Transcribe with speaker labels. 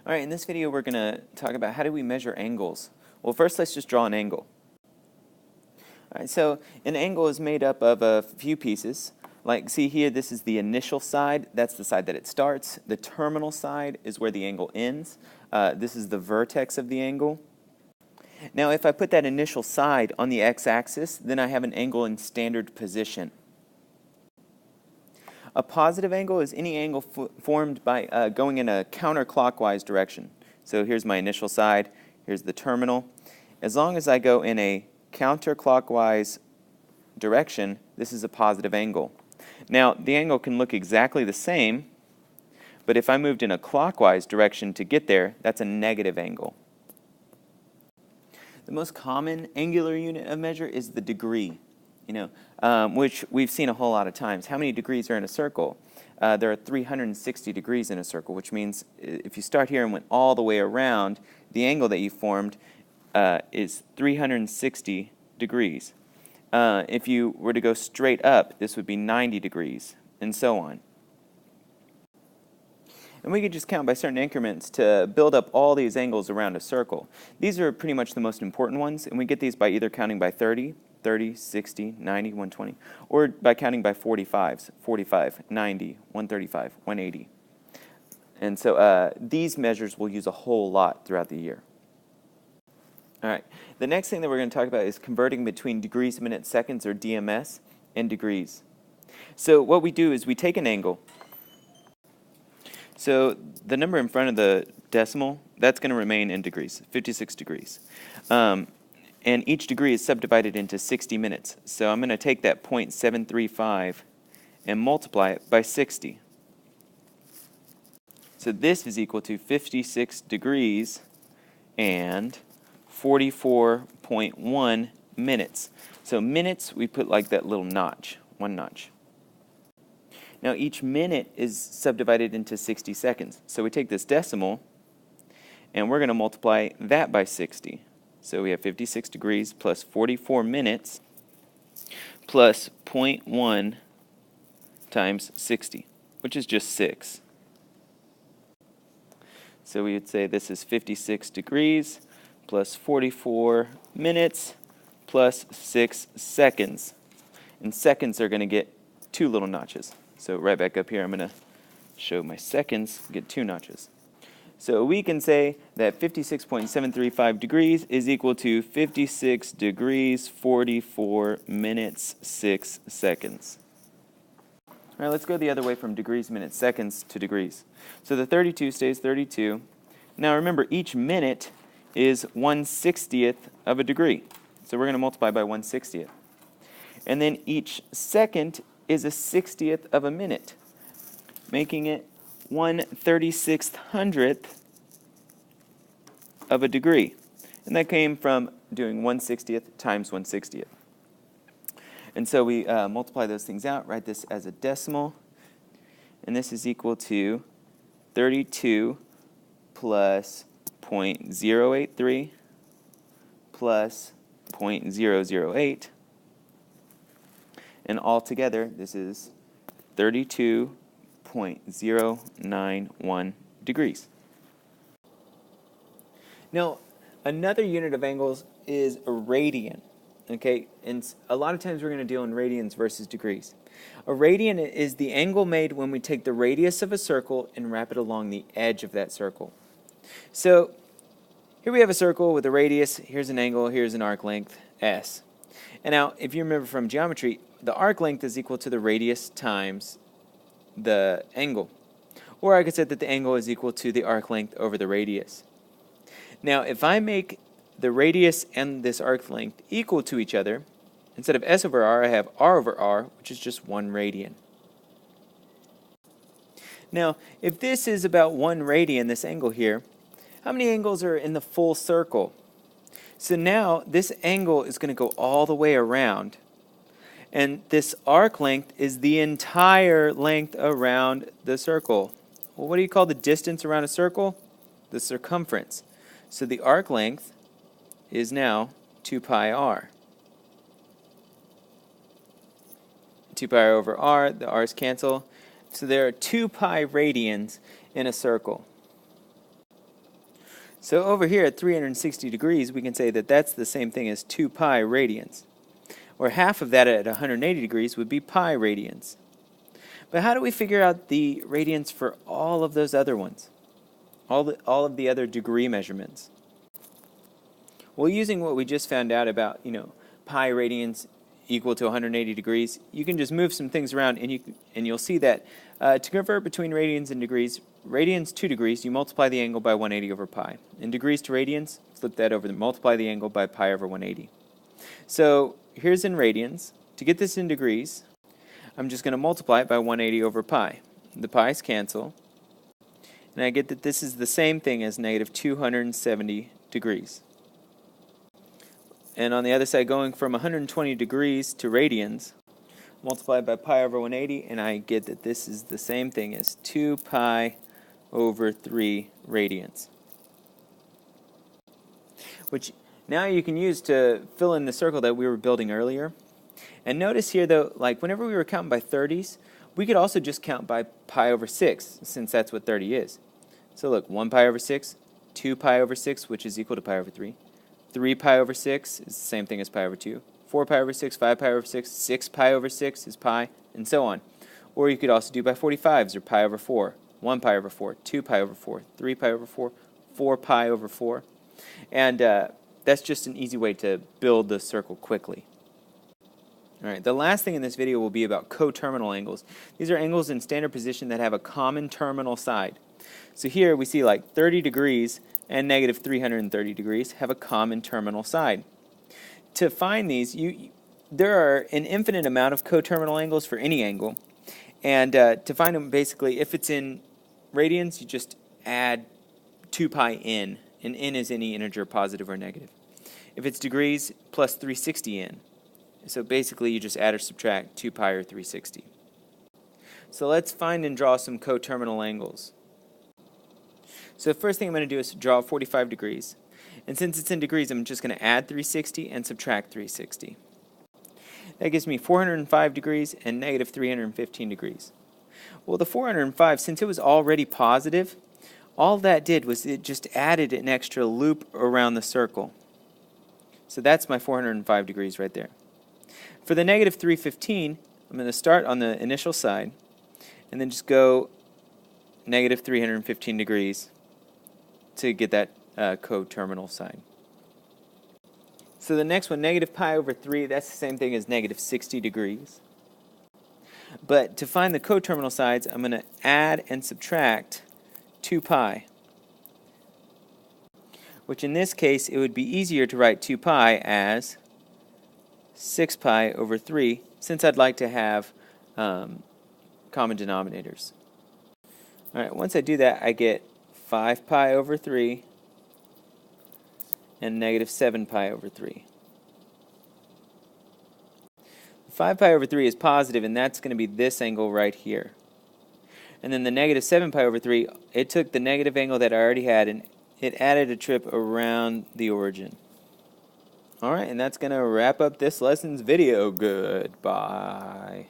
Speaker 1: All right, in this video we're going to talk about how do we measure angles. Well, first let's just draw an angle. All right, so an angle is made up of a few pieces. Like, see here, this is the initial side. That's the side that it starts. The terminal side is where the angle ends. This is the vertex of the angle. Now, if I put that initial side on the x-axis, then I have an angle in standard position. A positive angle is any angle formed by going in a counterclockwise direction. So here's my initial side, here's the terminal. As long as I go in a counterclockwise direction, this is a positive angle. Now, the angle can look exactly the same, but if I moved in a clockwise direction to get there, that's a negative angle. The most common angular unit of measure is the degree. Which we've seen a whole lot of times. How many degrees are in a circle? There are 360 degrees in a circle, which means if you start here and went all the way around, the angle that you formed is 360 degrees. If you were to go straight up, this would be 90 degrees, and so on. And we could just count by certain increments to build up all these angles around a circle. These are pretty much the most important ones, and we get these by either counting by 30, 60, 90, 120, or by counting by 45s, 45, 90, 135, 180. And so these measures we'll use a whole lot throughout the year. All right, the next thing that we're going to talk about is converting between degrees, minutes, seconds, or DMS, and degrees. So what we do is we take an angle. So the number in front of the decimal, that's going to remain in degrees, 56 degrees. And each degree is subdivided into 60 minutes. So I'm going to take that 0.735 and multiply it by 60. So this is equal to 56 degrees and 44.1 minutes. So minutes, we put like that little notch, one notch. Now each minute is subdivided into 60 seconds. So we take this decimal and we're going to multiply that by 60. So we have 56 degrees plus 44 minutes plus 0.1 times 60, which is just 6. So we would say this is 56 degrees plus 44 minutes plus 6 seconds. And seconds are going to get 2 little notches. So right back up here, I'm going to show my seconds get 2 notches. So we can say that 56.735 degrees is equal to 56 degrees, 44 minutes, 6 seconds. All right, let's go the other way from degrees, minutes, seconds to degrees. So the 32 stays 32. Now remember, each minute is 1/60th of a degree. So we're going to multiply by 1/60th. And then each second is a 60th of a minute, making it 1/3600th of a degree. And that came from doing 1/60th times 1/60th. And so we multiply those things out, write this as a decimal, and this is equal to 32 plus 0.083 plus 0.008, and altogether this is 32.091 degrees. Now, another unit of angles is a radian. Okay, and a lot of times we're going to deal in radians versus degrees. A radian is the angle made when we take the radius of a circle and wrap it along the edge of that circle. So here we have a circle with a radius, here's an angle, here's an arc length, S. And now, if you remember from geometry, the arc length is equal to the radius times the angle. Or I could say that the angle is equal to the arc length over the radius. Now, if I make the radius and this arc length equal to each other, instead of S over R, I have R over R, which is just 1 radian. Now, if this is about 1 radian, this angle here, how many angles are in the full circle? So now, this angle is going to go all the way around, and this arc length is the entire length around the circle. Well, what do you call the distance around a circle? The circumference. So the arc length is now 2 pi r. 2 pi over r, the r's cancel. So there are 2 pi radians in a circle. So over here at 360 degrees, we can say that that's the same thing as 2 pi radians. Or half of that at 180 degrees would be pi radians. But how do we figure out the radians for all of those other ones? All of the other degree measurements? Well, using what we just found out about, pi radians equal to 180 degrees, you can just move some things around and you'll see that to convert between radians and degrees, radians to degrees, you multiply the angle by 180 over pi. And degrees to radians, flip that over, multiply the angle by pi over 180. So here's in radians. To get this in degrees, I'm just going to multiply it by 180 over pi. The pi's cancel, and I get that this is the same thing as negative 270 degrees. And on the other side, going from 120 degrees to radians, multiplied by pi over 180, and I get that this is the same thing as 2 pi over 3 radians. Which now you can use to fill in the circle that we were building earlier. And notice here though, like whenever we were counting by 30s, we could also just count by pi over 6, since that's what 30 is. So look, 1 pi over 6, 2 pi over 6, which is equal to pi over 3. 3 pi over 6 is the same thing as pi over 2. 4 pi over 6, 5 pi over 6, 6 pi over 6 is pi, and so on. Or you could also do by 45s, or pi over 4, 1 pi over 4, 2 pi over 4, 3 pi over 4, 4 pi over 4. And that's just an easy way to build the circle quickly. Alright, the last thing in this video will be about coterminal angles. These are angles in standard position that have a common terminal side. So here we see like 30 degrees and negative 330 degrees have a common terminal side. To find these, there are an infinite amount of coterminal angles for any angle. And to find them, basically, if it's in radians, you just add 2 pi n. And n is any integer, positive or negative. If it's degrees, plus 360 n. So basically, you just add or subtract 2 pi or 360. So let's find and draw some coterminal angles. So the first thing I'm going to do is draw 45 degrees. And since it's in degrees, I'm just going to add 360 and subtract 360. That gives me 405 degrees and negative 315 degrees. Well, the 405, since it was already positive, all that did was it just added an extra loop around the circle. So that's my 405 degrees right there. For the negative 315, I'm going to start on the initial side and then just go negative 315 degrees to get that coterminal side. So the next one, negative pi over 3, that's the same thing as negative 60 degrees. But to find the coterminal sides, I'm going to add and subtract 2 pi. Which in this case, it would be easier to write 2 pi as 6 pi over 3, since I'd like to have common denominators. Alright, once I do that, I get 5 pi over 3 and negative 7 pi over 3. 5 pi over 3 is positive, and that's going to be this angle right here. And then the negative 7 pi over 3, it took the negative angle that I already had and it added a trip around the origin. Alright, and that's going to wrap up this lesson's video. Goodbye.